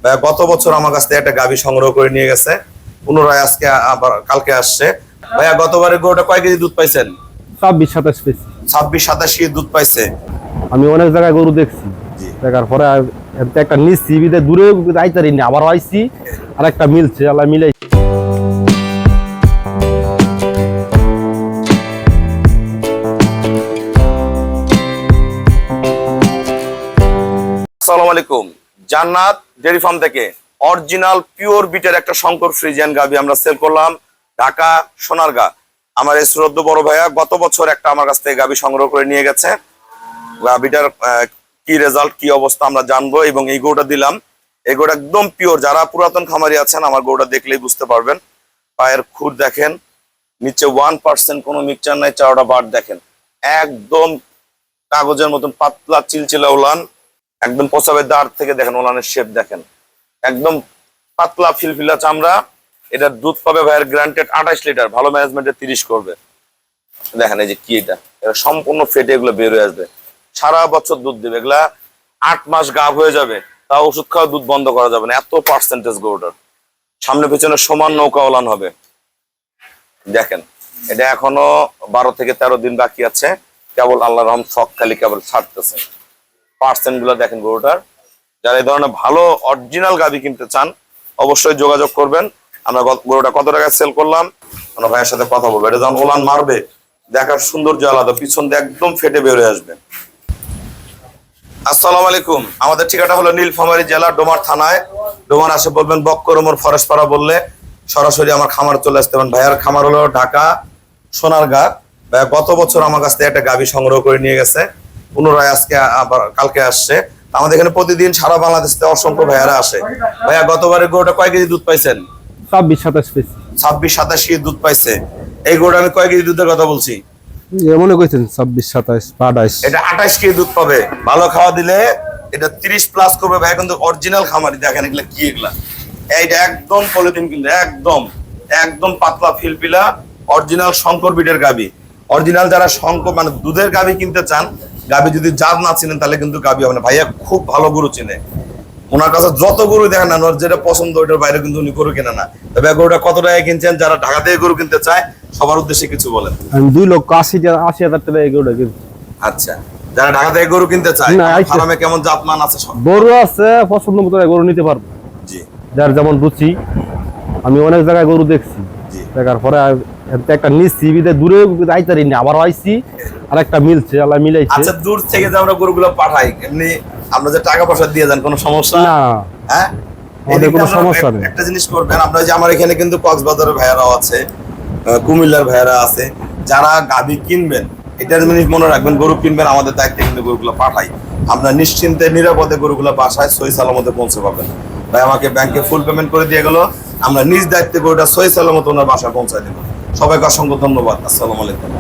ভাইয়া গত বছর আমার কাছ থেকে একটা গাভী সংগ্রহ করে নিয়ে গেছে, পুনরায় আজকে আবার কালকে আসছে। ভাইয়া গতবারে গরুটা কয় কেজি দুধ পাইছেন? 26-27 পেয়েছি। 26-27 কেজি দুধ পাইছে। আমি অনেক জায়গায় গরু দেখছি, দেখার পরে একটা নিচ্ছি দূরে আইতারি না, আবার আইছি আর একটা মিলছে, আল্লাহ মিলাই। আসসালামু আলাইকুম। জান্নাত ডেয়ারি ফার্ম থেকে অরিজিনাল পিওর বিটের একটা শঙ্কর ফ্রিজিয়ান গাভী আমরা সেল করলাম, ঢাকা সোনারগাঁ। আমার এই শ্রদ্ধ বড় ভাইয়া গত বছর একটা আমার কাছ থেকে গাভী সংগ্রহ করে নিয়ে গেছে। গাভীটার কি রেজাল্ট, কি অবস্থা আমরা জানবো, এবং এই গরুটা দিলাম। এই গরুটা একদম পিওর। যারা পুরাতন খামারি আছেন আমার গরুটা দেখলেই বুঝতে পারবেন। পায়ের খুর দেখেন, নিচে 1% কোনো মিক্সচার নাই। চারটা বার দেখেন, একদম কাগজের মতন পাতলা চিলচিলা উলান, একদম পচাবের দাঁড় থেকে দেখেন ওলানের শেপ দেখেন, একদম পাতলা ফিলফিলা চামড়া। এটা দুধ পাবে ভাইয়ের গ্রান্টেড 28 লিটার, ভালো ম্যানেজমেন্টে 30 করবে। দেখেন এই যে কি, এটা সম্পূর্ণ ফেটে এগুলো বের হয়ে আসবে, সারা বছর দুধ দেবে। এগুলা 8 মাস গাভ হয়ে যাবে, তাও ওষুধ খাওয়া দুধ বন্ধ করা যাবে না, এত পার্সেন্টেজ গরুটার। সামনে পেছনে সমান নৌকা ওলান হবে। দেখেন এটা এখনো 12 থেকে 13 দিন বাকি আছে, কেবল আল্লাহর রহম শখ খালি কেবল ছাড়তেছে। পার্সেন্ট গুলো দেখেন গরুটার। যারা এই ধরনের ভালো অরিজিনাল গাভী কিনতে চান অবশ্যই যোগাযোগ করবেন। আমরা গরুটা কত টাকায় সেল করলাম আমরা ভাইয়ের সাথে কথা বলবো। এটা যখন ওলান মারবে দেখার সৌন্দর্য আলাদা, পিছন দিয়ে একদম ফেটে বের হয়ে আসবে। আসসালামু আলাইকুম। আমাদের ঠিকানা হলো নীলফামারী জেলা ডোমার থানায়। ডোমার আসে বলবেন বক্করমোর ফরেস্টপাড়া বললে সরাসরি আমার খামার চলে আসতে পারেন। ভাইয়ার খামার হলো ঢাকা সোনারগাঁ। ভাইয়া গত বছর আমার কাছ থেকে একটা গাভী সংগ্রহ করে নিয়ে গেছে, পুনরায় আজকে আবার কালকে আসছে। আমাদের এখানে প্রতিদিন সারা বাংলাদেশ থেকে অসংখ্য ভাইয়ারা আসে। ভাইয়া গতবারে গরুটা কয় কেজি দুধ পাইছেন? 26-27 পেয়েছি। 26-27 কেজি দুধ পাইছে। এই গরুটা আমি কয় কেজি দুধের কথা বলছি? মনে করছেন 26-27-28। এটা 28 কেজি দুধ পাবে। ভালো খাওয়া দিলে এটা 30 প্লাস করবে। ভাই কিন্তু অরিজিনাল খামারি, দেখেন এগুলা কি, এগুলা এইটা একদম পলিথিন, কিন্তু একদম একদম পাতলা ফিলফিলা অরিজিনাল শঙ্কর বিটের গাভী। অরিজিনাল যারা শঙ্কর মানে দুধের গাভী কিনতে চান, গাভী যদি জাত না চিনেন তাহলে কিন্তু গাভী হবে না। ভাইয়া খুব ভালো গরু চিনে, ওনার কাছে যত গরু দেখেন না, ওনার যেটা পছন্দ ওইটার বাইরে কিন্তু উনি গরু কেনে না। তবে গরুটা কত টাকায় কিনছেন, যারা ঢাকা থেকে গরু কিনতে চায় সবার উদ্দেশ্যে কিছু বলেন। আমি 2,80,000 টাকা এই গরুটা কিনছি। আচ্ছা, যারা ঢাকা থেকে গরু কিনতে চায়, ফার্মে কেমন জাতমান আছে সব গরু আছে, পছন্দ মতো গরু নিতে পারবো। জি, যার যেমন রুচি। আমি অনেক জায়গায় গরু দেখছি, দেখার পরে একটা নিচ্ছি দূরে আইতারি না, আবার আইছি আর একটা মিলছে, আল্লাহ মিলাইছে। আচ্ছা, দূর থেকে যে আমরা গরুগুলো পাঠাই, এমনি আমরা যে টাকা পয়সা দিয়ে যান কোনো সমস্যা না? হ্যাঁ, আমাদের কোনো সমস্যা নেই। একটা জিনিস করবেন আপনারা, যে আমার এখানে কিন্তু কক্সবাজারের ভাইয়ারাও আছে, কুমিল্লার ভাইয়ারা আছে। যারা গাভী কিনবেন এটা জিনিস মনে রাখবেন, গরু কিনবেন আমাদের দায়িত্বে কিন্তু গরুগুলো পাঠাই। আপনার নিশ্চিন্তে নিরাপদে গরুগুলো বাসায় সহি সালামতে পৌঁছে পাবেন। ভাই আমাকে ব্যাংকে ফুল পেমেন্ট করে দিয়ে গেল, আমরা নিজ দায়িত্বে গরুটা সহি সালামতে ওনার বাসায় পৌঁছায় দেবো। সবাইকে অসংখ্য ধন্যবাদ। আসসালামু আলাইকুম।